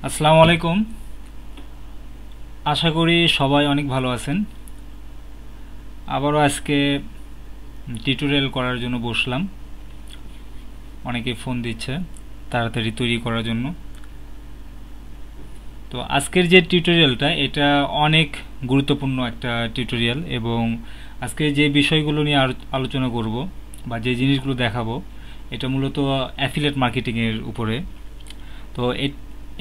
আসসালামু আলাইকুম। আশা করি সবাই অনেক ভালো আছেন। আবারও আজকে টিউটোরিয়াল করার জন্য বসলাম। অনেকে ফোন দিচ্ছে তাড়াতাড়ি তৈরি করার জন্য। তো আজকের যে টিউটোরিয়ালটা এটা অনেক গুরুত্বপূর্ণ একটা টিউটোরিয়াল, এবং আজকে যে বিষয়গুলো নিয়ে আলোচনা করব বা যে জিনিসগুলো দেখাবো এটা মূলত অ্যাফিলিয়েট মার্কেটিংয়ের উপরে। তো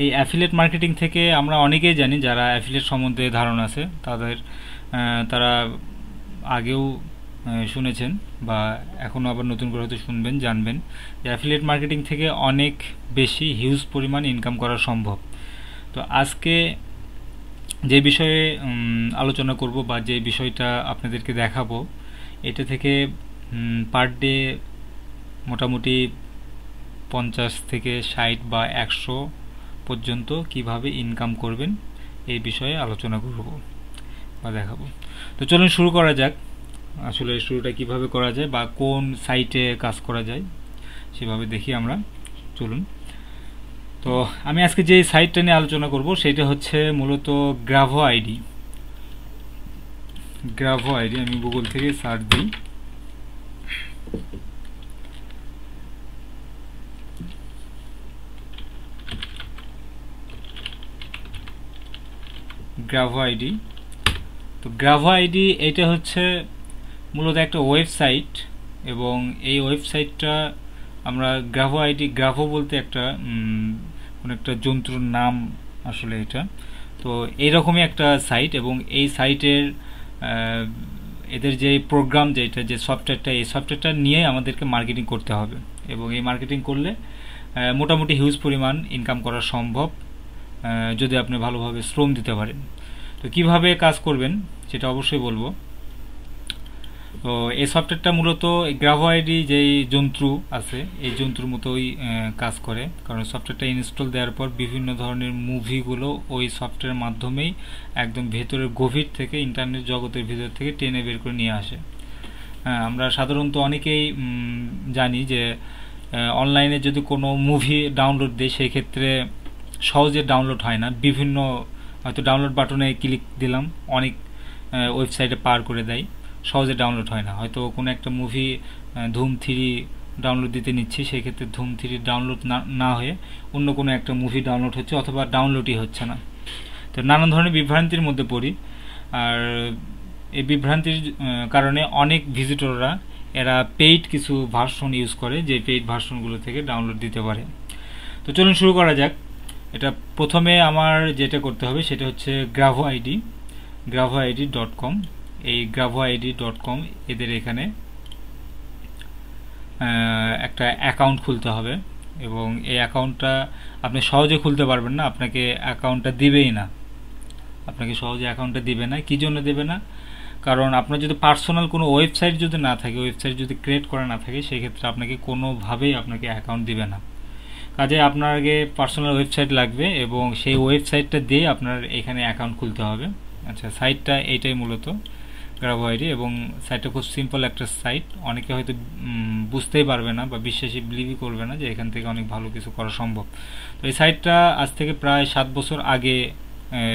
এই অ্যাফিলিয়েট মার্কেটিং থেকে আমরা অনেকেই জানি, যারা অ্যাফিলিয়েট সম্বন্ধে ধারণা আছে তারা আগেও শুনেছেন বা এখনও আবার নতুন করে হয়তো শুনবেন, জানবেন যে অ্যাফিলিয়েট মার্কেটিং থেকে অনেক বেশি হিউজ পরিমাণ ইনকাম করা সম্ভব। তো আজকে যে বিষয়ে আলোচনা করব বা যে বিষয়টা আপনাদেরকে দেখাবো, এটা থেকে পার ডে মোটামুটি 50 থেকে 60 বা 100 পর্যন্ত কিভাবে ইনকাম করবেন এই বিষয়ে আলোচনা করব বা দেখাবো। তো চলুন শুরু করা যাক। আসলে শুরুটা কিভাবে করা যায় বা কোন সাইটে কাজ করা যায় সেভাবে দেখি আমরা। চলুন। তো আমি আজকে যে সাইটটা নিয়ে আলোচনা করব সেটা হচ্ছে মূলত গ্রাভো আইডি। গ্রাভো আইডি আমি গুগল থেকে সার্চ দিই। গ্রাভো আইডি। তো গ্রাভো আইডি এটা হচ্ছে মূলত একটা ওয়েবসাইট, এবং এই ওয়েবসাইটটা আমরা গ্রাভো আইডি, গ্রাভো বলতে একটা কোন একটা যন্ত্রের নাম আসলে এটা। তো এইরকমই একটা সাইট, এবং এই সাইটের এদের যে প্রোগ্রাম, যেটা যে সফটওয়্যারটা, এই সফটওয়্যারটা নিয়ে আমাদেরকে মার্কেটিং করতে হবে, এবং এই মার্কেটিং করলে মোটামুটি হিউজ পরিমাণ ইনকাম করা সম্ভব যদি আপনি ভালোভাবে শ্রম দিতে পারেন। তো কিভাবে কাজ করবেন সেটা অবশ্যই বলবো। তো এই সফটওয়্যারটা মূলত গ্রাভো আইডি যেই যন্ত্র আছে এই যন্ত্রের মতোই কাজ করে, কারণ সফটওয়্যারটা ইনস্টল দেওয়ার পর বিভিন্ন ধরনের মুভিগুলো ওই সফটওয়্যারের মাধ্যমেই একদম ভেতরের গভীর থেকে, ইন্টারনেট জগতের ভিতর থেকে টেনে বের করে নিয়ে আসে। হ্যাঁ, আমরা সাধারণত অনেকেই জানি যে অনলাইনে যদি কোনো মুভি ডাউনলোড দিই সেই ক্ষেত্রে সহজে ডাউনলোড হয় না। বিভিন্ন হয়তো ডাউনলোড বাটনে ক্লিক দিলাম, অনেক ওয়েবসাইটে পার করে দেয়, সহজে ডাউনলোড হয় না। হয়তো কোনো একটা মুভি ধুম 3 ডাউনলোড দিতে নিচ্ছি, সেই ক্ষেত্রে ধুম 3 ডাউনলোড না হয়ে অন্য কোনো একটা মুভি ডাউনলোড হচ্ছে, অথবা ডাউনলোডই হচ্ছে না। তো নানান ধরনের বিভ্রান্তির মধ্যে পড়ি। আর এই বিভ্রান্তির কারণে অনেক ভিজিটররা এরা পেইড কিছু ভার্সন ইউজ করে, যে পেইড ভার্সনগুলো থেকে ডাউনলোড দিতে পারে। তো চলুন শুরু করা যাক। এটা প্রথমে আমার যেটা করতে হবে সেটা হচ্ছে গ্রাভো আইডি, gravoid.com। এই gravoid.com এদের এখানে একটা অ্যাকাউন্ট খুলতে হবে, এবং এই অ্যাকাউন্টটা আপনি সহজে খুলতে পারবেন না, আপনাকে অ্যাকাউন্টটা দিবেই না। আপনাকে সহজে অ্যাকাউন্টটা দিবে না। কী জন্য দেবে না? কারণ আপনার যদি পার্সোনাল কোনো ওয়েবসাইট যদি না থাকে, ওয়েবসাইট যদি ক্রিয়েট করা না থাকে, সেক্ষেত্রে আপনাকে কোনোভাবেই আপনাকে অ্যাকাউন্ট দিবে না। কাজে আপনার আগে পার্সোনাল ওয়েবসাইট লাগবে, এবং সেই ওয়েবসাইটটা দিয়ে আপনার এখানে অ্যাকাউন্ট খুলতে হবে। আচ্ছা, সাইটটা এইটাই মূলত গ্রাভো আইডি, এবং সাইটটা খুব সিম্পল একটা সাইট। অনেকে হয়তো বুঝতেই পারবে না বা বিলিভই করবে না যে এখান থেকে অনেক ভালো কিছু করা সম্ভব। তো এই সাইটটা আজ থেকে প্রায় 7 বছর আগে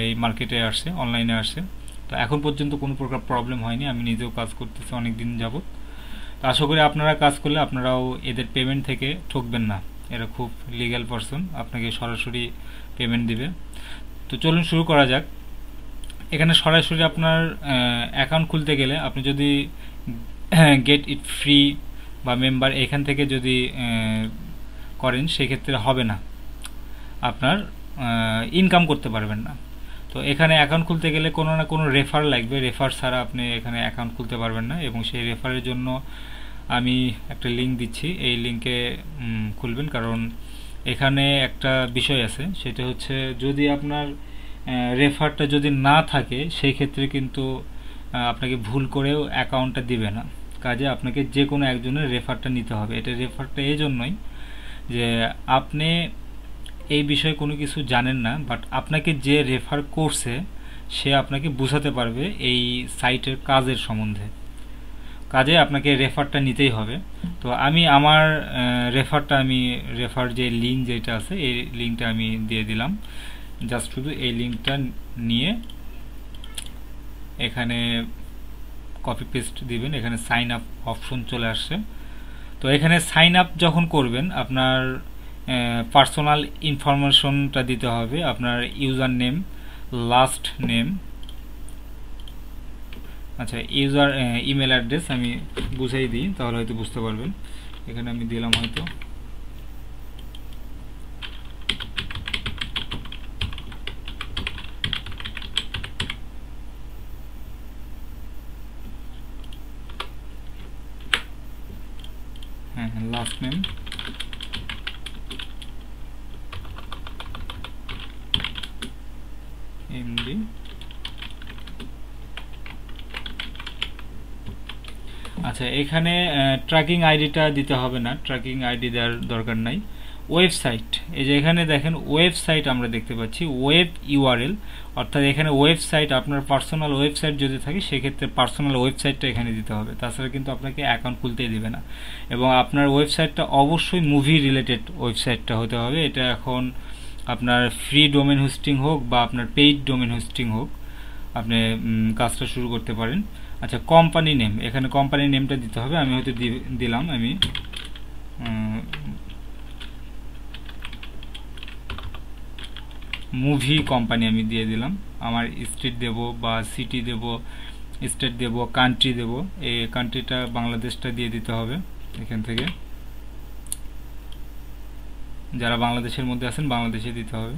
এই মার্কেটে আসছে, অনলাইনে আসছে। তো এখন পর্যন্ত কোনো প্রকার প্রবলেম হয়নি। আমি নিজেও কাজ করতেছি অনেক দিন যাবত। তো আশা করি আপনারা কাজ করলে আপনারাও এদের পেমেন্ট থেকে ঠকবেন না। এরা খুব লিগ্যাল পারসন, আপনাকে সরাসরি পেমেন্ট দিবে। তো চলুন শুরু করা যাক। এখানে সরাসরি আপনার অ্যাকাউন্ট খুলতে গেলে আপনি যদি গেট ইট ফ্রি বা মেম্বার এখান থেকে যদি করেন, সেক্ষেত্রে হবে না, আপনার ইনকাম করতে পারবেন না। তো এখানে অ্যাকাউন্ট খুলতে গেলে কোনো না কোনো রেফার লাগবে, রেফার ছাড়া আপনি এখানে অ্যাকাউন্ট খুলতে পারবেন না। এবং সেই রেফারের জন্য আমি একটা লিঙ্ক দিচ্ছি, এই লিঙ্কে খুলবেন। কারণ এখানে একটা বিষয় আছে, সেটা হচ্ছে যদি আপনার রেফারটা যদি না থাকে, সেই ক্ষেত্রে কিন্তু আপনাকে ভুল করেও অ্যাকাউন্টটা দিবে না। কাজে আপনাকে যে কোনো একজনের রেফারটা নিতে হবে। এটা রেফারটা এই জন্যই যে আপনি এই বিষয়ে কোনো কিছু জানেন না, বাট আপনাকে যে রেফার করছে সে আপনাকে বোঝাতে পারবে এই সাইটের কাজের সম্বন্ধে। কাজে আপনাকে রেফারটা নিতেই হবে। তো আমি আমার রেফার যে লিঙ্ক যেটা আছে এই লিঙ্কটা আমি দিয়ে দিলাম। জাস্ট শুধু এই লিঙ্কটা নিয়ে এখানে কপি পেস্ট দিবেন, এখানে সাইন আপ অপশন চলে আসছে। তো এখানে সাইন আপ যখন করবেন আপনার পার্সোনাল ইনফরমেশনটা দিতে হবে, আপনার ইউজার নেম, লাস্ট নেম, আচ্ছা ইউজার ইমেল অ্যাড্রেস আমি বুঝাই দিই তাহলে হয়তো বুঝতে পারবেন। এখানে আমি দিলাম হয়তো লাস্ট নেম, এমডি, আচ্ছা এখানে ট্র্যাকিং আইডিটা দিতে হবে না, ট্র্যাকিং আইডি দেওয়ার দরকার নাই। ওয়েবসাইট, এই যে এখানে দেখেন ওয়েবসাইট আমরা দেখতে পাচ্ছি, ওয়েব ইউআরএল, অর্থাৎ এখানে ওয়েবসাইট আপনার পার্সোনাল ওয়েবসাইট যদি থাকে সেক্ষেত্রে পার্সোনাল ওয়েবসাইটটা এখানে দিতে হবে, তাছাড়া কিন্তু আপনাকে অ্যাকাউন্ট খুলতেই দেবে না। এবং আপনার ওয়েবসাইটটা অবশ্যই মুভি রিলেটেড ওয়েবসাইটটা হতে হবে। এটা এখন আপনার ফ্রি ডোমেন হোস্টিং হোক বা আপনার পেইড ডোমেন হোস্টিং হোক, আপনি কাজটা শুরু করতে পারেন। আচ্ছা কোম্পানি নেম, এখানে কোম্পানি নেমটা দিতে হবে, আমি হয়তো দিলাম আমি মুভি কোম্পানি আমি দিয়ে দিলাম। আমার স্ট্রিট দেব বা সিটি দেব, স্টেট দেব, কান্ট্রি দেব, এই কান্ট্রিটা বাংলাদেশটা দিয়ে দিতে হবে। এখান থেকে যারা বাংলাদেশের মধ্যে আছেন বাংলাদেশে দিতে হবে।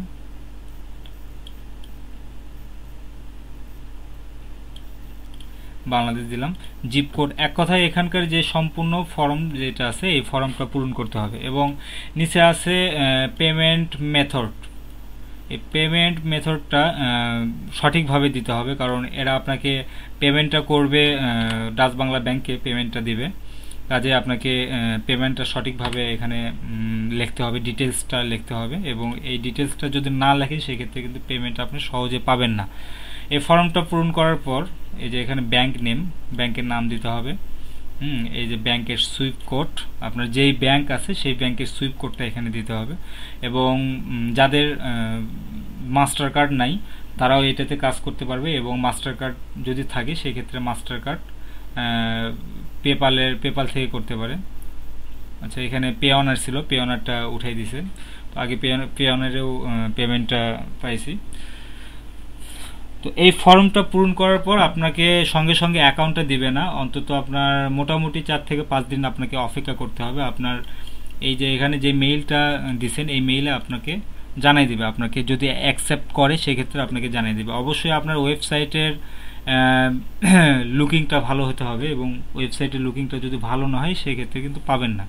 বাংলাদেশ দিলাম। জিপ কোড, এক কথায় এখানকার যে সম্পূর্ণ ফর্ম যেটা আছে এই ফর্মটা পূরণ করতে হবে। এবং নিচে আছে পেমেন্ট মেথড, এই পেমেন্ট মেথডটা সঠিকভাবে দিতে হবে, কারণ এরা আপনাকে পেমেন্টটা করবে ডাচ বাংলা ব্যাংকে পেমেন্টটা দিবে, কাজে আপনাকে পেমেন্টটা সঠিকভাবে এখানে লিখতে হবে, ডিটেলসটা লিখতে হবে। এবং এই ডিটেলসটা যদি না লেখে সেক্ষেত্রে কিন্তু পেমেন্ট আপনি সহজে পাবেন না। এই ফর্মটা পূরণ করার পর এই যে এখানে ব্যাংক নেম, ব্যাংকের নাম দিতে হবে। এই যে ব্যাংকের সুইফট কোড, আপনার যেই ব্যাংক আছে সেই ব্যাংকের সুইফট কোডটা এখানে দিতে হবে। এবং যাদের মাস্টার কার্ড নাই তারাও এটাতে কাজ করতে পারবে, এবং মাস্টার কার্ড যদি থাকে সেক্ষেত্রে মাস্টার কার্ড পেপাল থেকে করতে পারে। আচ্ছা এখানে পে অনার ছিল, পে অনারটা উঠাই দিছে, আগে পে অনারেও পেমেন্টটা পাইছি। তো এই ফর্মটা পূরণ করার পর আপনাকে সঙ্গে সঙ্গে অ্যাকাউন্টটা দিবে না, অন্তত আপনার মোটামুটি 4 থেকে 5 দিন আপনাকে অপেক্ষা করতে হবে। আপনার এই যে এখানে যে মেইলটা দিছেন এই মেইলে আপনাকে জানাই দিবে, আপনাকে যদি অ্যাকসেপ্ট করে সেক্ষেত্রে আপনাকে জানাই দিবে। অবশ্যই আপনার ওয়েবসাইটের লুকিংটা ভালো হতে হবে, এবং ওয়েবসাইটের লুকিংটা যদি ভালো না হয় সেক্ষেত্রে কিন্তু পাবেন না।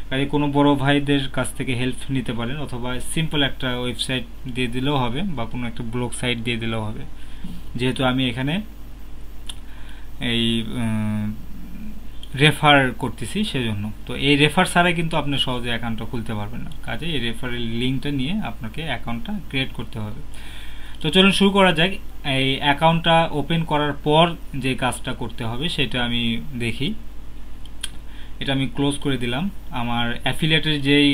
কাজে কোনো বড় ভাইদের কাছ থেকে হেল্প নিতে পারেন, অথবা সিম্পল একটা ওয়েবসাইট দিয়ে দিলেও হবে বা কোনো একটা ব্লগ সাইট দিয়ে দিলেও হবে। যেহেতু আমি এখানে এই রেফার করতেছি সেজন্য, তো এই রেফার ছাড়াই কিন্তু আপনি সহজে অ্যাকাউন্টটা খুলতে পারবেন না, কাজে এই রেফারের লিঙ্কটা নিয়ে আপনাকে অ্যাকাউন্টটা ক্রিয়েট করতে হবে। তো চলুন শুরু করা যাক। এই অ্যাকাউন্টটা ওপেন করার পর যে কাজটা করতে হবে সেটা আমি দেখি। এটা আমি ক্লোজ করে দিলাম। আমার অ্যাফিলিয়েটের যেই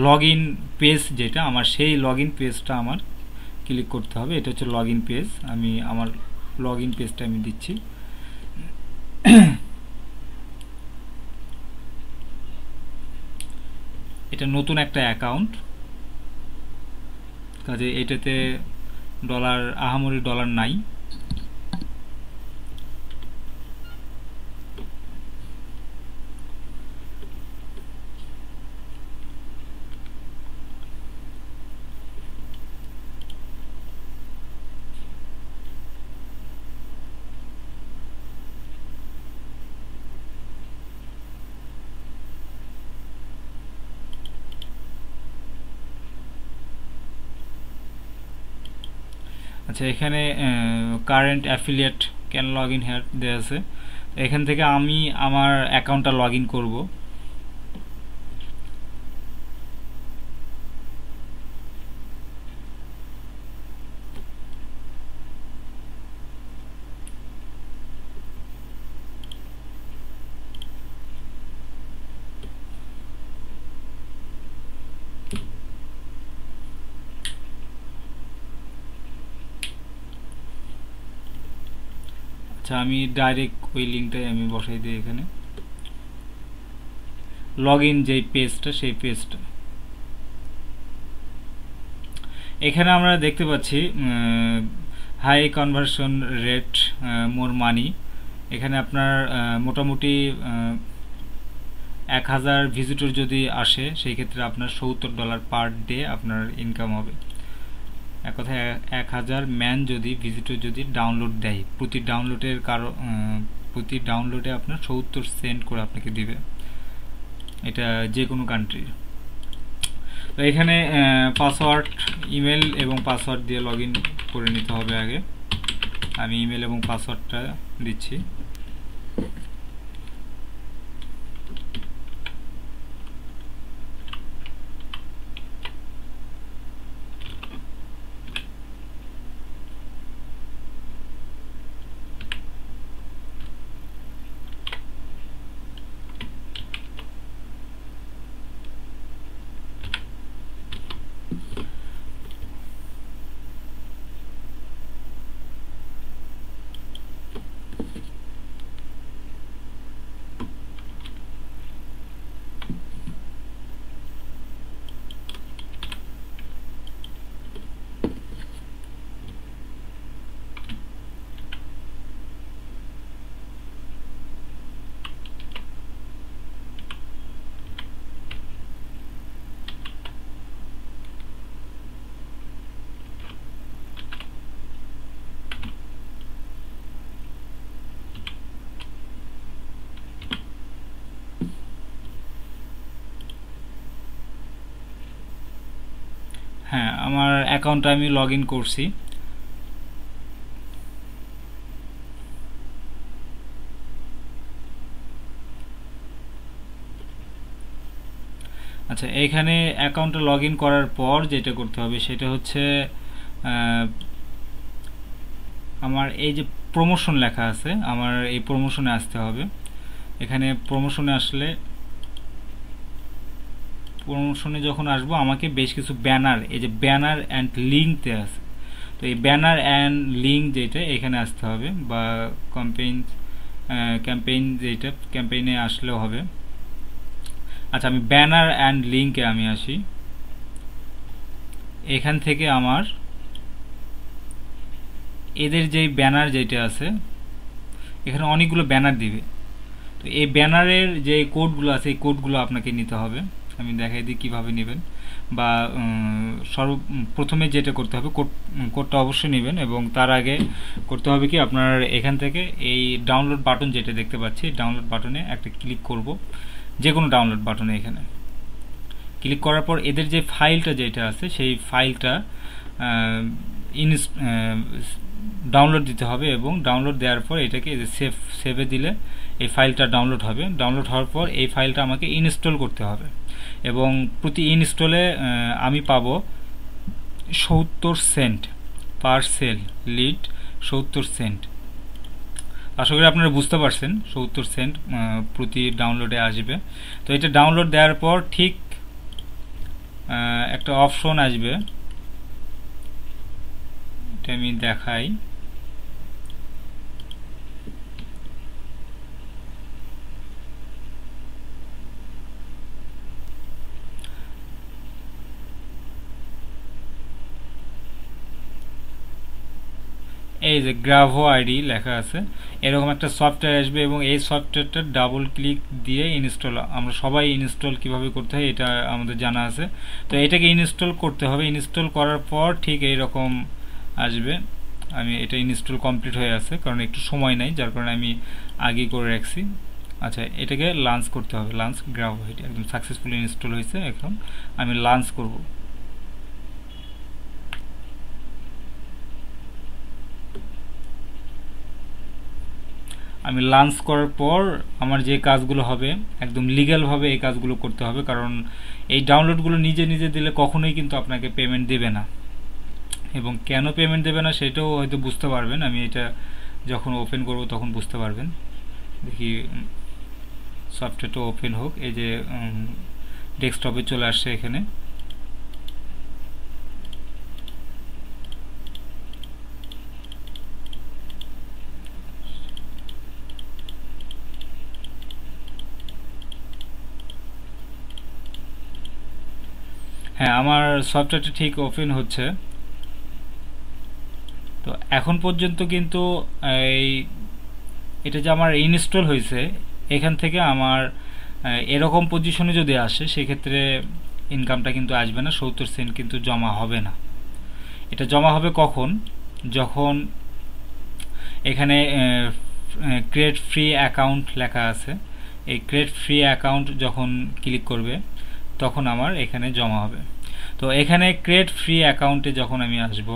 লগ ইন পেজ, যেটা আমার সেই লগ ইন পেজটা আমার ক্লিক করতে হবে। এটা হচ্ছে লগ ইন পেজ, আমি আমার লগ ইন পেজটা আমি দিচ্ছি। এটা নতুন একটা অ্যাকাউন্ট, কাজে এটাতে আহামরি ডলার নাই। আচ্ছা এখানে current affiliate can log in here দেওয়া আছে, এখান থেকে আমি আমার অ্যাকাউন্টটা লগ ইন করবো। আচ্ছা, আমি ডাইরেক্ট ওই লিঙ্কটাই আমি বসাই দিই এখানে, লগ ইন যেই পেজটা সেই পেজটা। এখানে আমরা দেখতে পাচ্ছি হাই কনভার্সন রেট, মোর মানি। এখানে আপনার মোটামুটি 1000 ভিজিটর যদি আসে সেই ক্ষেত্রে আপনার $70 পার ডে আপনার ইনকাম হবে। এক কথায় 1000 ম্যান যদি ভিজিটর যদি ডাউনলোড দেয়, প্রতি ডাউনলোডে আপনার 70 সেন্ট করে আপনাকে দিবে, এটা যে কোনো কান্ট্রির। তো এখানে পাসওয়ার্ড, ইমেল এবং পাসওয়ার্ড দিয়ে লগ ইন করে নিতে হবে আগে। আমি ইমেল এবং পাসওয়ার্ডটা দিচ্ছি। হ্যাঁ, আমার অ্যাকাউন্টটা আমি লগ ইন করছি। আচ্ছা, এইখানে অ্যাকাউন্টে লগ ইন করার পর যেটা করতে হবে সেটা হচ্ছে আমার এই যে প্রমোশন লেখা আছে, আমার এই প্রমোশনে আসতে হবে। এখানে প্রমোশনে আসলে, প্রমোশনে যখন আসবো আমাকে বেশ কিছু ব্যানার, এই যে ব্যানার অ্যান্ড লিঙ্কতে আছে, তো এই ব্যানার অ্যান্ড লিঙ্ক যেটা এখানে আসতে হবে, বা ক্যাম্পেইন যেটা ক্যাম্পেইনে আসলেও হবে। আচ্ছা, আমি ব্যানার অ্যান্ড লিঙ্কে আমি আসি। এখান থেকে আমার এদের যেই ব্যানার যেটা আছে, এখানে অনেকগুলো ব্যানার দিবে, তো এই ব্যানারের যে কোডগুলো আছে এই কোডগুলো আপনাকে নিতে হবে। আমি দেখাই দিই কীভাবে নেবেন, বা প্রথমে যেটা করতে হবে, কোডটা অবশ্যই নেবেন, এবং তার আগে করতে হবে কি, আপনার এখান থেকে এই ডাউনলোড বাটন যেটা দেখতে পাচ্ছি, ডাউনলোড বাটনে একটা ক্লিক করব, যে কোনো ডাউনলোড বাটনে এখানে ক্লিক করার পর এদের যে ফাইলটা যেটা আছে সেই ফাইলটা ডাউনলোড দিতে হবে, এবং ডাউনলোড দেওয়ার পর এটাকে সেভে দিলে এই ফাইলটা ডাউনলোড হবে। ডাউনলোড হওয়ার পর এই ফাইলটা আমাকে ইনস্টল করতে হবে, এবং প্রতি ইনস্টলে আমি পাবো 70 cent per sale lead, 70 cent. আশা করি আপনারা বুঝতে পারছেন, 70 সেন্ট প্রতি ডাউনলোডে আসবে। তো এটা ডাউনলোড দেওয়ার পর ঠিক একটা অপশন আসবে, এটা আমি দেখাই। এই যে গ্রাভো আইডি লেখা আছে, এরকম একটা সফটওয়্যার আসবে, এবং এই সফটওয়্যারটা ডাবল ক্লিক দিয়ে ইনস্টল, আমরা সবাই ইনস্টল কিভাবে করতে হয় এটা আমাদের জানা আছে। তো এটাকে ইনস্টল করতে হবে। ইনস্টল করার পর ঠিক এইরকম আসবে। আমি এটা ইনস্টল কমপ্লিট হয়ে আছে, কারণ একটু সময় নেই, যার কারণে আমি আগে করে রাখছি। আচ্ছা, এটাকে লঞ্চ করতে হবে। লঞ্চ গ্রাভো আইডি একদম সাকসেসফুলি ইনস্টল হয়েছে। এখন আমি লঞ্চ করব। আমি লঞ্চ করার পর আমার যে কাজগুলো হবে একদম লিগ্যালভাবে এই কাজগুলো করতে হবে, কারণ এই ডাউনলোডগুলো নিজে নিজে দিলে কখনোই কিন্তু আপনাকে পেমেন্ট দেবে না, এবং কেন পেমেন্ট দেবে না সেটাও হয়তো বুঝতে পারবেন। আমি এটা যখন ওপেন করব তখন বুঝতে পারবেন। দেখি সফটওয়্যারটা ওপেন হোক। এই যে ডেস্কটপে চলে আসছে এখানে। হ্যাঁ, আমার সফটওয়্যারটা ঠিক ওপেন হচ্ছে। তো এখন পর্যন্ত কিন্তু এই এটা যে আমার ইনস্টল হয়েছে, এখান থেকে আমার এরকম পজিশনে যদি আসে সেক্ষেত্রে ইনকামটা কিন্তু আসবে না, 70 সেন্ট কিন্তু জমা হবে না। এটা জমা হবে কখন? যখন এখানে ক্রিয়েট ফ্রি অ্যাকাউন্ট লেখা আছে, এই ক্রিয়েট ফ্রি অ্যাকাউন্ট যখন ক্লিক করবে তখন আমার এখানে জমা হবে। তো এখানে ক্রিয়েট ফ্রি অ্যাকাউন্টে যখন আমি আসব,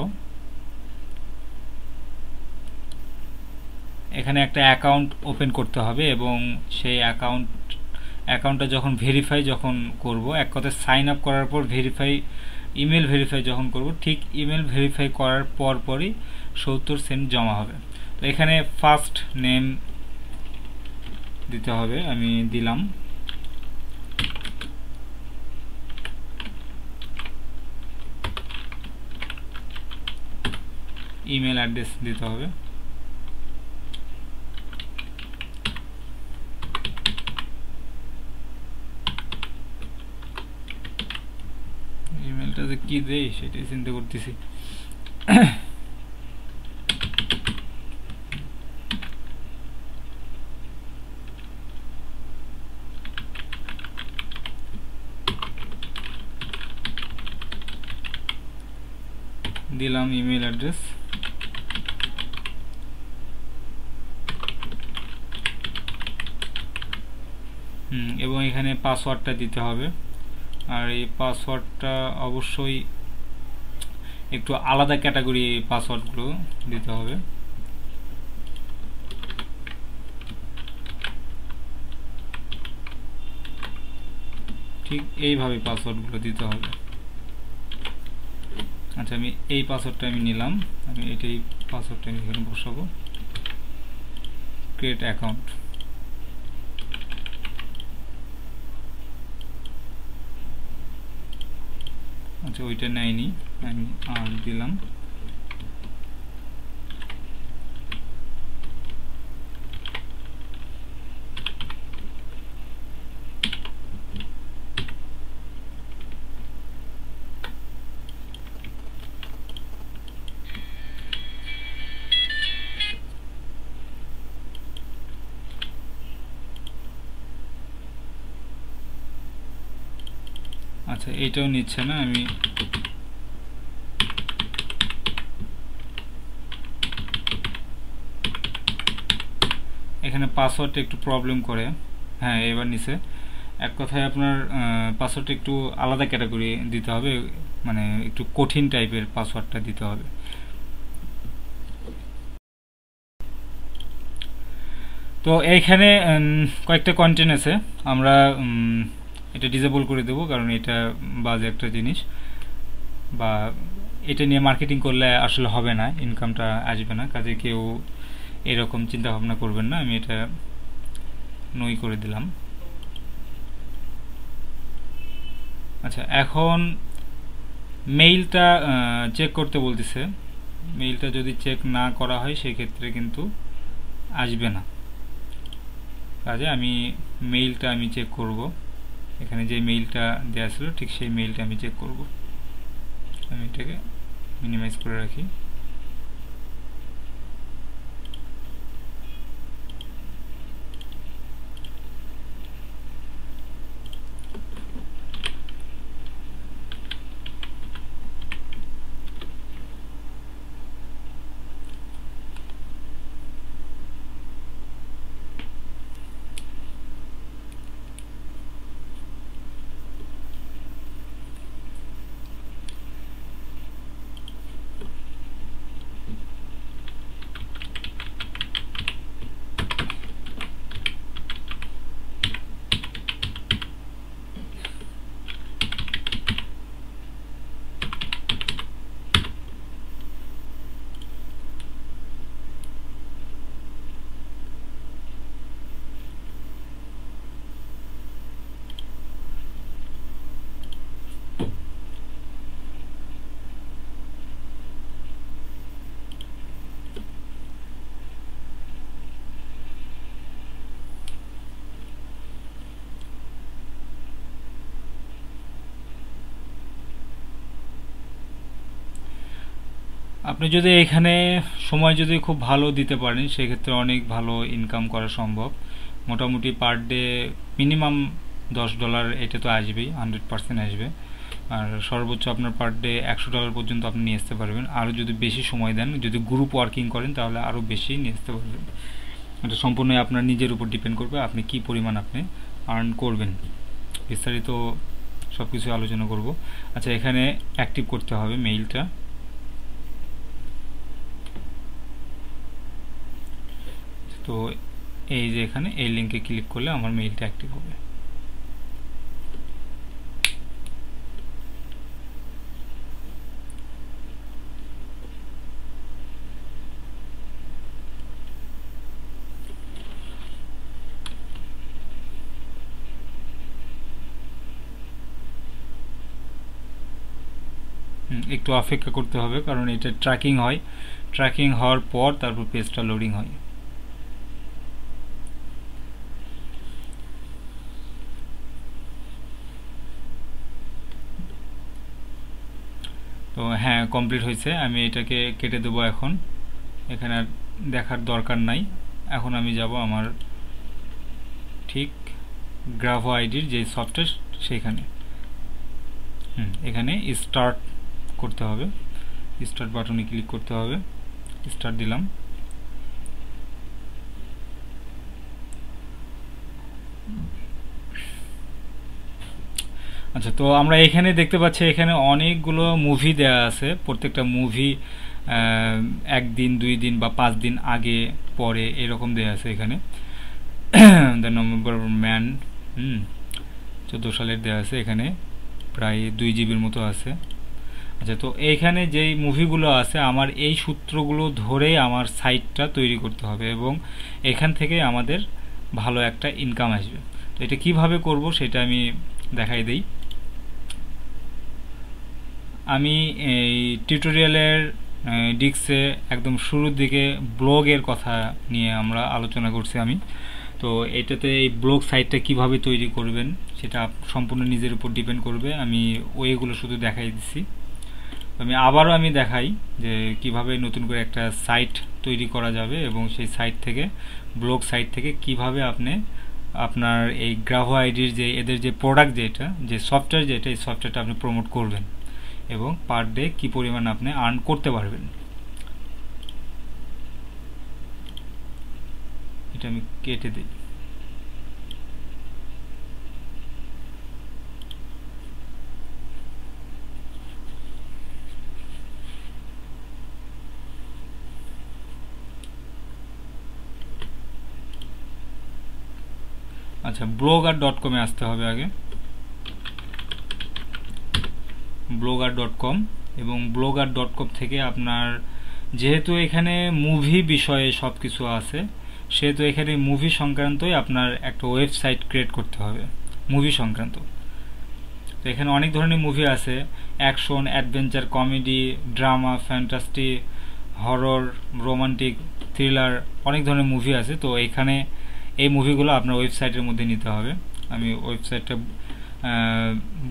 এখানে একটা অ্যাকাউন্ট ওপেন করতে হবে এবং সেই অ্যাকাউন্টটা যখন ভেরিফাই যখন করব, এক কথায় সাইন আপ করার পর ইমেল ভেরিফাই যখন করব, ঠিক ইমেল ভেরিফাই করার পরই 70 সেন্ট জমা হবে। তো এখানে ফার্স্ট নেম দিতে হবে, আমি দিলাম। ইমেল অ্যাড্রেস দিতে হবে। ইমেলটা যে কি দেই সেটাই চিন্তা করতেছি। দিলাম ইমেল অ্যাড্রেস। এবং এখানে পাসওয়ার্ডটা দিতে হবে। আর এই পাসওয়ার্ডটা অবশ্যই একটু আলাদা ক্যাটাগরি পাসওয়ার্ডগুলো দিতে হবে। ঠিক এইভাবে পাসওয়ার্ডগুলো দিতে হবে। আচ্ছা, আমি এই পাসওয়ার্ডটা আমি নিলাম, আমি এটাই পাসওয়ার্ডটা আমি এখানে বসাবো। Create account. আচ্ছা, ওইটা নেয়নি, আমি আর দিলাম। আচ্ছা, এইটাও নিচ্ছে না, আমি এখানে পাসওয়ার্ডটা একটু প্রবলেম করে। হ্যাঁ, এবার নিছে। এক কথায় আপনার পাসওয়ার্ডটা একটু আলাদা ক্যাটাগরি দিতে হবে, মানে একটু কঠিন টাইপের পাসওয়ার্ডটা দিতে হবে। তো এইখানে কয়েকটা কন্টেন্ট আছে, আমরা এটা ডিসেবল করে দেবো, কারণ এটা বাজে একটা জিনিস, বা এটা নিয়ে মার্কেটিং করলে আসলে হবে না, ইনকামটা আসবে না, কাজে কেউ এরকম চিন্তা ভাবনা করবেন না। আমি এটা নই করে দিলাম। আচ্ছা, এখন মেইলটা চেক করতে বলতেছে। মেইলটা যদি চেক না করা হয় সেক্ষেত্রে কিন্তু আসবে না। কাজে আমি মেইলটা আমি চেক করব। এখানে যে মেইলটা দেওয়া ছিল ঠিক সেই মেইলটা আমি চেক করব। আমি এটাকে মিনিমাইজ করে রাখি। আপনি যদি এখানে সময় যদি খুব ভালো দিতে পারেন সেক্ষেত্রে অনেক ভালো ইনকাম করা সম্ভব। মোটামুটি পার ডে মিনিমাম $10 এটা তো আসবেই, 100% আসবে। আর সর্বোচ্চ আপনার পার ডে $100 পর্যন্ত আপনি নিয়ে আসতে পারবেন। আরও যদি বেশি সময় দেন, যদি গ্রুপ ওয়ার্কিং করেন তাহলে আরও বেশি নিয়ে আসতে পারবেন। এটা সম্পূর্ণই আপনার নিজের উপর ডিপেন্ড করবে আপনি কি পরিমাণ আপনি আর্ন করবেন। বিস্তারিত সব কিছু আলোচনা করব। আচ্ছা, এখানে অ্যাক্টিভ করতে হবে মেইলটা। তো এই যে এখানে এই লিঙ্কে ক্লিক করলে আমার মেইলটা অ্যাক্টিভ হবে। একটু অপেক্ষা করতে হবে কারণ এটা ট্র্যাকিং হয়, ট্র্যাকিং হওয়ার পর তারপর পেজটা লোডিং হয়। তো হ্যাঁ, কমপ্লিট হয়েছে। আমি এটাকে কেটে দেবো এখন, এখানে আর দেখার দরকার নাই। এখন আমি যাব আমার ঠিক গ্রাভো আইডির যে সফটওয়্যার সেইখানে। এখানে স্টার্ট করতে হবে, স্টার্ট বাটনে ক্লিক করতে হবে। স্টার্ট দিলাম। আচ্ছা, তো আমরা এখানে দেখতে পাচ্ছি এখানে অনেকগুলো মুভি দেয়া আছে। প্রত্যেকটা মুভি 1 দিন 2 দিন বা 5 দিন আগে পরে এরকম দেয়া আছে এখানে। দ্য নভেম্বর ম্যান 14 সালের দেয়া আছে, এখানে প্রায় 2 জিবির মতো আছে। আচ্ছা, তো এইখানে যেই মুভিগুলো আছে আমার এই সূত্রগুলো ধরে আমার সাইটটা তৈরি করতে হবে এবং এখান থেকে আমাদের ভালো একটা ইনকাম আসবে। তো এটা কিভাবে করব সেটা আমি দেখাই দেই। আমি এই টিউটোরিয়ালের ডিস্কে একদম শুরুর দিকে ব্লগের কথা নিয়ে আমরা আলোচনা করছি আমি। তো এটাতে এই ব্লগ সাইটটা কিভাবে তৈরি করবেন সেটা সম্পূর্ণ নিজের উপর ডিপেন্ড করবে। আমি ওইগুলো শুধু দেখাই দিচ্ছি। আমি দেখাই যে কিভাবে নতুন করে একটা সাইট তৈরি করা যাবে এবং সেই সাইট থেকে, ব্লগ সাইট থেকে কিভাবে আপনি আপনার এই গ্রাভো আইডির যে এদের যে প্রোডাক্ট যেটা, যে সফটওয়্যার যেটা, এই সফটওয়্যারটা আপনি প্রমোট করবেন এবং পার ডে কি পরিমাণ আপনি আর্ন করতে পারবেন। এটা আমি কেটে দিই। আচ্ছা, blogger.com-এ আসতে হবে আগে, blogger.com। এবং blogger.com থেকে আপনার যেহেতু এখানে মুভি বিষয়ে সব কিছু আছে সেহেতু এখানে মুভি সংক্রান্তই আপনার একটা ওয়েবসাইট ক্রিয়েট করতে হবে, মুভি সংক্রান্ত। তো এখানে অনেক ধরনের মুভি আছে, action, adventure, comedy, drama, fantasy, horror, romantic, thriller, অনেক ধরনের মুভি আছে। তো এখানে এই মুভিগুলো আপনার ওয়েবসাইটের মধ্যে নিতে হবে। আমি ওয়েবসাইটটা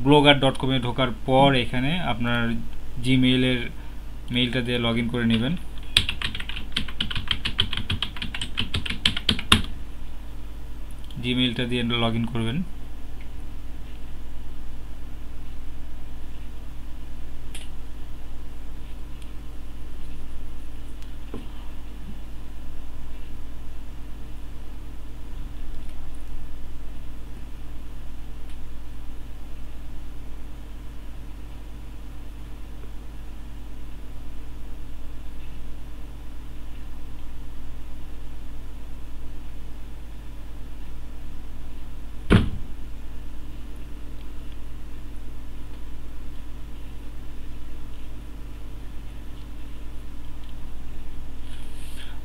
blogger.com-এ ঢোকার পর এখানে আপনার জিমেইলের মেইলটা দিয়ে লগ ইন করে নেবেন। জিমেইলটা দিয়ে লগ ইন করবেন।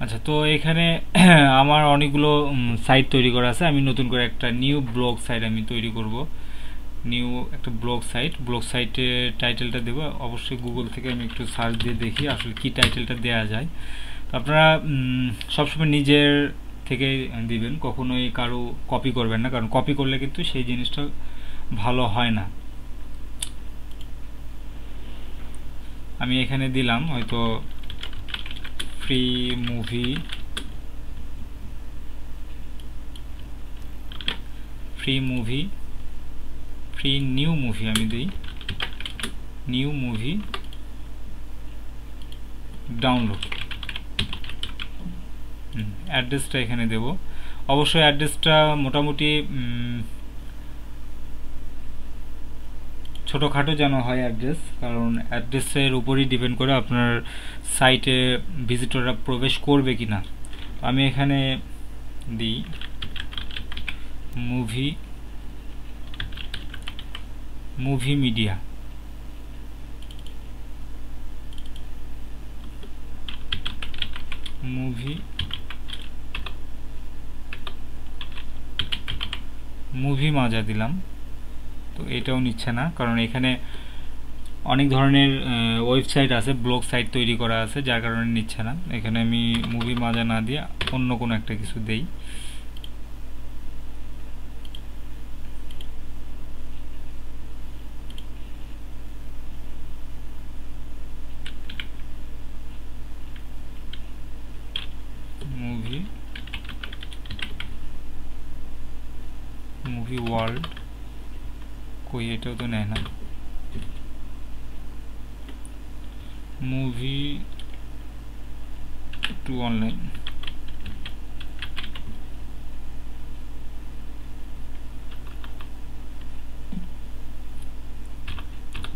আচ্ছা, তো এখানে আমার অনেকগুলো সাইট তৈরি করা আছে। আমি নতুন করে একটা নিউ ব্লগ সাইট আমি তৈরি করব। নিউ একটা ব্লগ সাইটের টাইটেলটা দেবো। অবশ্যই গুগল থেকে আমি একটু সার্চ দিয়ে দেখি আসলে কি টাইটেলটা দেওয়া যায়। তো আপনারা সবসময় নিজের থেকে দিবেন, কখনোই কারো কপি করবেন না, কারণ কপি করলে কিন্তু সেই জিনিসটা ভালো হয় না। আমি এখানে দিলাম হয়তো free movie free new movie আমি দিই, নিউ মুভি ডাউনলোড। অ্যাড্রেসটা এখানে দেব। অবশ্যই অ্যাড্রেসটা মোটামুটি ছোটোখাটো যেন হয় অ্যাড্রেস, কারণ অ্যাড্রেসের উপরই ডিপেন্ড করে আপনার সাইটে ভিজিটররা প্রবেশ করবে কি না। আমি এখানে দিই মুভি মিডিয়া, মুভি মাজা দিলাম। তো এটাও নিচ্ছে না, কারণ এখানে অনেক ধরনের ওয়েবসাইট আছে, ব্লগ সাইট তৈরি করা আছে, যার কারণে নিচ্ছে না। এখানে আমি মুভি মাজা না দিয়ে অন্য কোনো একটা কিছু দেই। মুভি ওয়ার্ল্ড, কই এটাও তো নেয় না। Movie to online,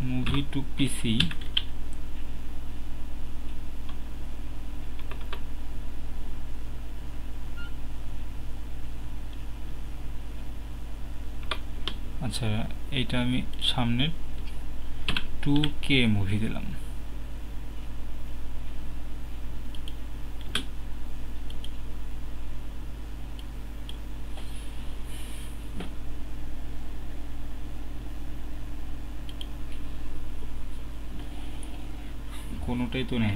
movie to PC, আচ্ছা এইটা আমি সামনে 2K মুভি দিলাম। কোনোটাই তো নেই।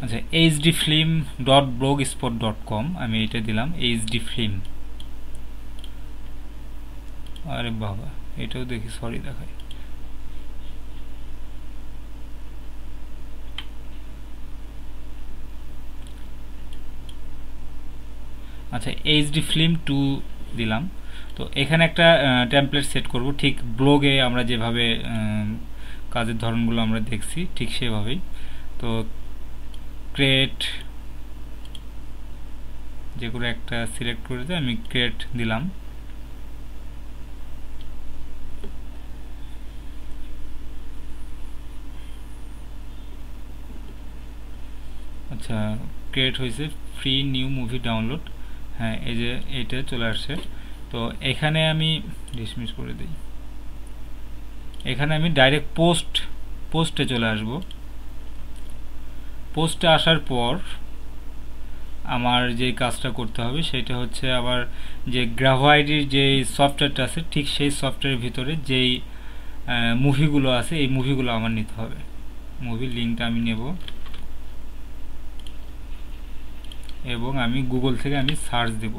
আচ্ছা hdfilm.blogspot.com আমি এটা দিলাম hdfilm। আরে বাবা, এটাও দেখি সরি দেখায়। আচ্ছা hdfilm2 দিলাম। তো এখানে একটা টেমপ্লেট সেট করব, ঠিক ব্লগে আমরা যেভাবে কাজের ধরনগুলো আমরা দেখছি ঠিক সেভাবেই। তো ক্রিয়েট যে কোনো একটা সিলেক্ট করে দিয়ে আমি ক্রিয়েট দিলাম। আচ্ছা ক্রিয়েট হয়েছে ফ্রি নিউ মুভি ডাউনলোড। হ্যাঁ এই যে এইটা চলে আসছে। তো এখানে আমি ডিসমিস করে দিই। এখানে আমি ডাইরেক্ট পোস্টে চলে আসব। পোস্টে আসার পর আমার যে কাজটা করতে হবে সেটা হচ্ছে আবার যে গ্রাভো আইডির যে সফটওয়্যারটা আছে ঠিক সেই সফটওয়্যারের ভিতরে যেই মুভিগুলো আছে এই মুভিগুলো আমার নিতে হবে। মুভির লিঙ্কটা আমি নেব এবং আমি গুগল থেকে আমি সার্চ দেব।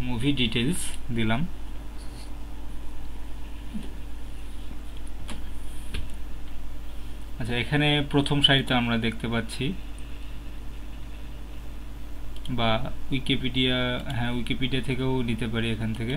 মুভি ডিটেইলস দিলাম। আচ্ছা এখানে প্রথম সারিতে আমরা দেখতে পাচ্ছি, বা উইকিপিডিয়া, হ্যাঁ উইকিপিডিয়া থেকেও নিতে পারি এখান থেকে।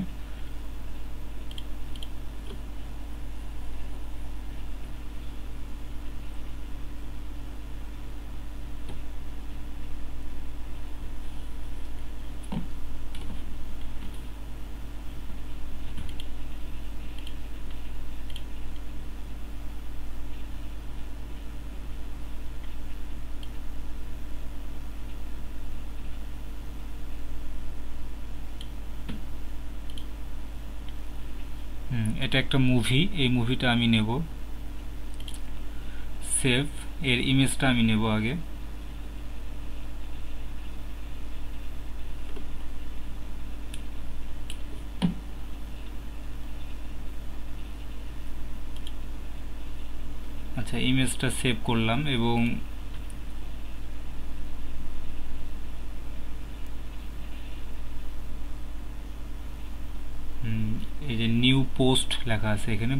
এটা একটা মুভি, এই মুভিটা আমি নেব। সেভ, এর ইমেজটা আমি নেব আগে। আচ্ছা, ইমেজটা সেভ করলাম এবং এই যে নিউ পোস্ট লেখা আছে এখানে,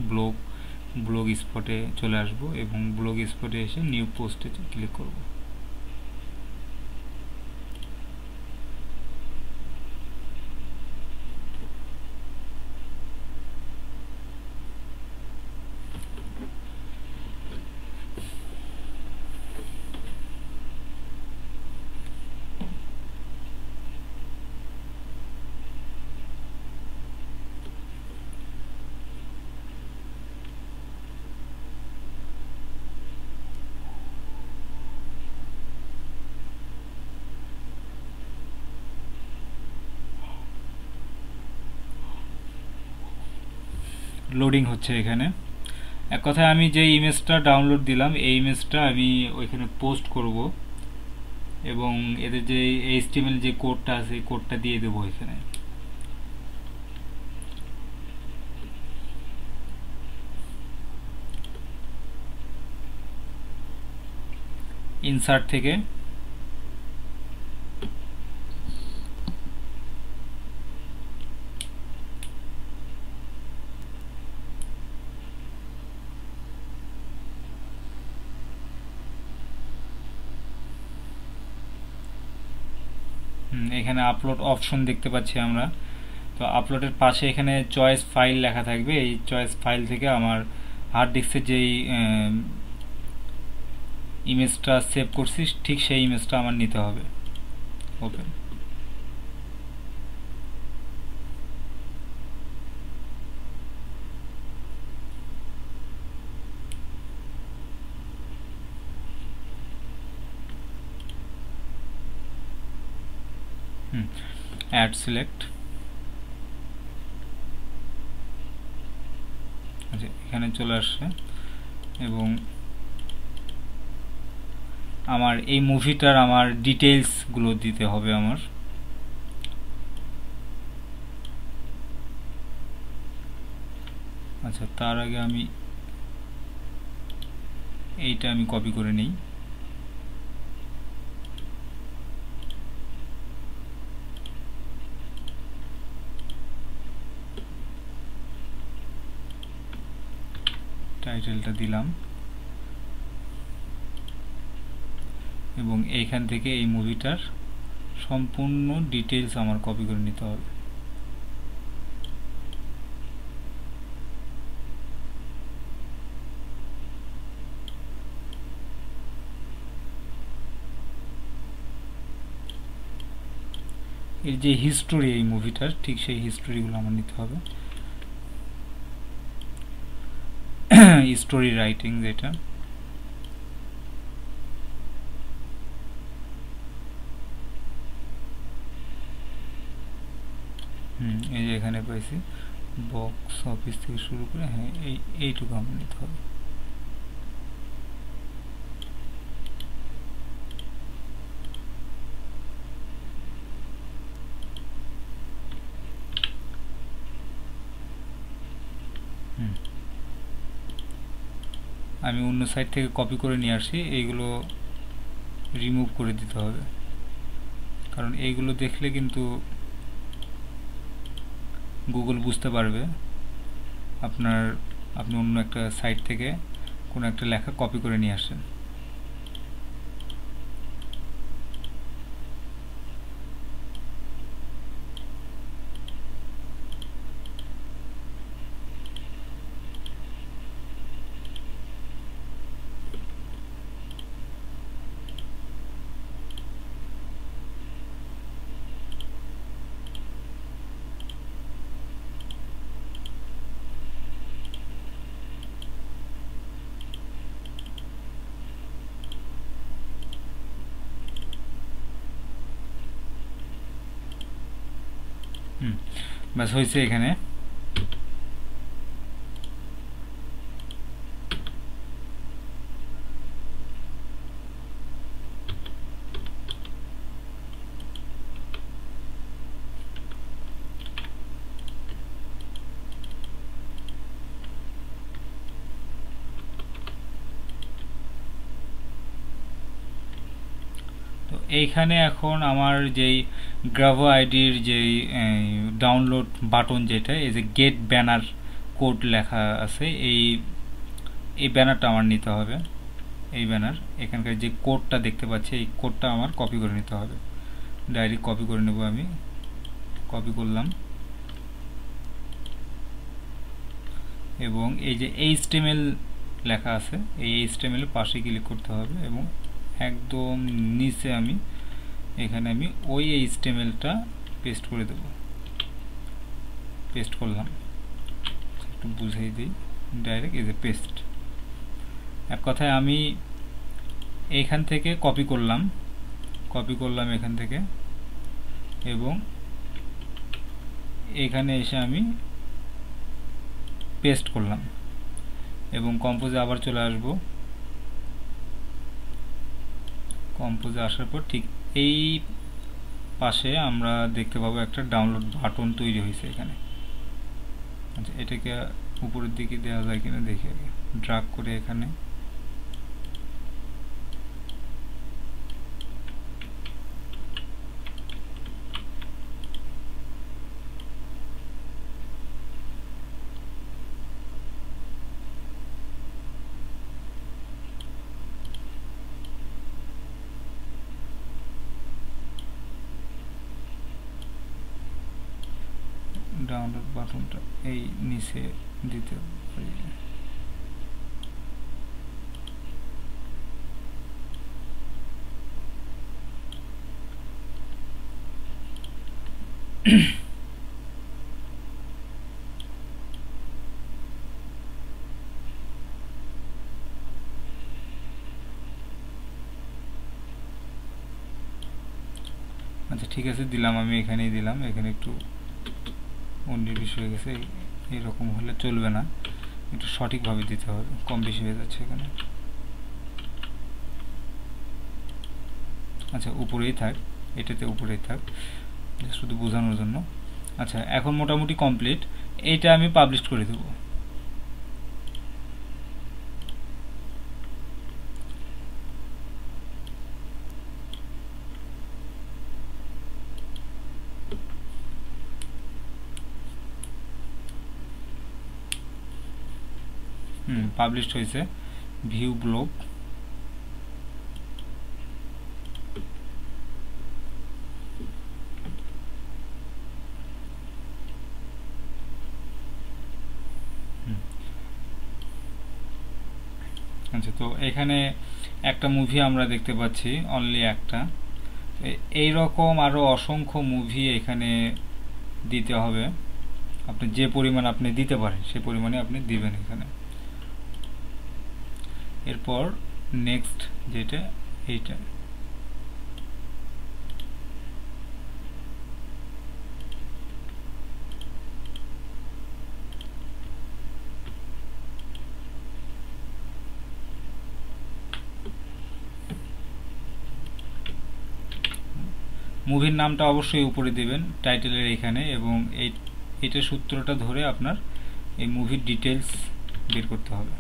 ব্লগ স্পটে চলে আসব এবং ব্লগ স্পটে এসে নিউ পোস্টে ক্লিক করব। লোডিং হচ্ছে এখানে। এক কথায় আমি যে ইমেজটা ডাউনলোড দিলাম এই ইমেজটা আমি ওইখানে পোস্ট করব এবং এদের যে HTML যে কোডটা আছে এই কোডটা দিয়ে দেবো এখানে। ইনসার্ট থেকে এখানে আপলোড অপশন দেখতে পাচ্ছি আমরা। তো আপলোডের পাশে এখানে চয়েস ফাইল লেখা থাকবে, এই চয়েস ফাইল থেকে আমার হার্ড ডিস্কের যেই ইমেজটা সেভ করছি ঠিক সেই ইমেজটা আমার নিতে হবে। ওপেন। Add select. আচ্ছা, এখানে চলে আসছে এবং আমার এই মুভিটার আমার ডিটেইলসগুলো দিতে হবে আমার। আচ্ছা, তার আগে আমি এইটা আমি কপি করে নিই। টাইটেলটা দিলাম এবং এইখান থেকে এই মুভিটার সম্পূর্ণ ডিটেইলস আমার কপি করে নিতে হবে। এর যে হিস্টোরি এই মুভিটার ঠিক সেই হিস্টোরিগুলো আমার নিতে হবে। স্টোরি রাইটিং যেটা, এই যে এখানে পাইছি বক্স অফিস থেকে শুরু করে, হ্যাঁ এইটুকু আমার নিতে হবে। আমি অন্য সাইট থেকে কপি করে নিয়ে আসি, এইগুলো রিমুভ করে দিতে হবে কারণ এইগুলো দেখলে কিন্তু গুগল বুঝতে পারবে আপনি অন্য একটা সাইট থেকে কোনো একটা লেখা কপি করে নিয়ে আসেন। বাস হয়েছে। এখানে এইখানে এখন আমার যেই গ্রাভো আইডির যেই ডাউনলোড বাটন, যেটা এই যে গেট ব্যানার কোড লেখা আছে, এই ব্যানারটা আমার নিতে হবে। এই ব্যানার, এখানকার যে কোডটা দেখতে পাচ্ছি, এই কোডটা আমার কপি করে নিতে হবে। ডাইরেক্ট কপি করে নেব, আমি কপি করলাম এবং এই যে HTML লেখা আছে, এই HTML এর পাশে ক্লিক করতে হবে এবং একদম নিচে আমি এখানে আমি ওই HTML-টা পেস্ট করে দেব। পেস্ট করলাম, একটু বুঝিয়ে দিই, ডাইরেক্ট এই যে পেস্ট। এক কথায় আমি এইখান থেকে কপি করলাম এখান থেকে, এবং এখানে এসে আমি পেস্ট করলাম এবং কম্পোজে আবার চলে আসব। কম্পোজে আসার পর ঠিক এই পাশে আমরা দেখতে পাবো একটা ডাউনলোড বাটন তৈরি হয়েছে এখানে। আচ্ছা, এটাকে উপরের দিকে দেওয়া যায় কিনা দেখি আগে। ড্র্যাগ করে এখানে ডাউনলোড বাটনটা এই নিচে দিতে পারি। আচ্ছা ঠিক আছে, দিলাম, আমি এখানেই দিলাম। এখানে একটু অন্য বিষয় হয়ে গেছে, এরকম হলে চলবে না, একটু সঠিকভাবে দিতে হবে, কম বেশি হয়ে যাচ্ছে এখানে। আচ্ছা উপরেই থাক, এটাতে উপরেই থাক, শুধু বোঝানোর জন্য। আচ্ছা এখন মোটামুটি কমপ্লিট, এইটা আমি পাবলিশ করে দেব। পাবলিশ হয়েছে, ভিউ ব্লগ। আচ্ছা, তো এখানে একটা মুভি আমরা দেখতে পাচ্ছি, অনলি একটা। এই রকম আরো অসংখ্য মুভি এখানে দিতে হবে। আপনি যে পরিমাণ আপনি দিতে পারেন সেই পরিমাণে আপনি দিবেন এখানে। এরপর নেক্সট যেটা, এইটা মুভির নামটা অবশ্যই উপরে দিবেন টাইটেলের এখানে, এবং এইটা সূত্রটা ধরে আপনার এই মুভির ডিটেলস বের করতে হবে।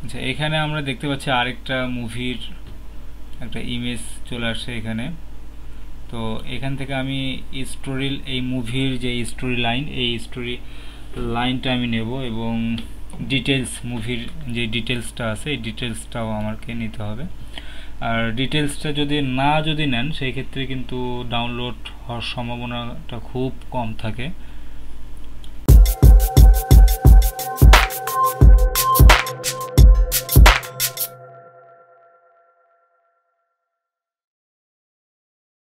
আচ্ছা, এখানে আমরা দেখতে পাচ্ছি আরেকটা মুভির একটা ইমেজ চলে আসছে এখানে। তো এখান থেকে আমি এই মুভির যে স্টোরি লাইন, এই স্টোরি লাইনটা আমি নেব এবং ডিটেলস, মুভির যে ডিটেলসটা আছে এই ডিটেলসটাও আমাকে নিতে হবে। আর ডিটেলসটা যদি নেন সেই ক্ষেত্রে কিন্তু ডাউনলোড হওয়ার সম্ভাবনাটা খুব কম থাকে।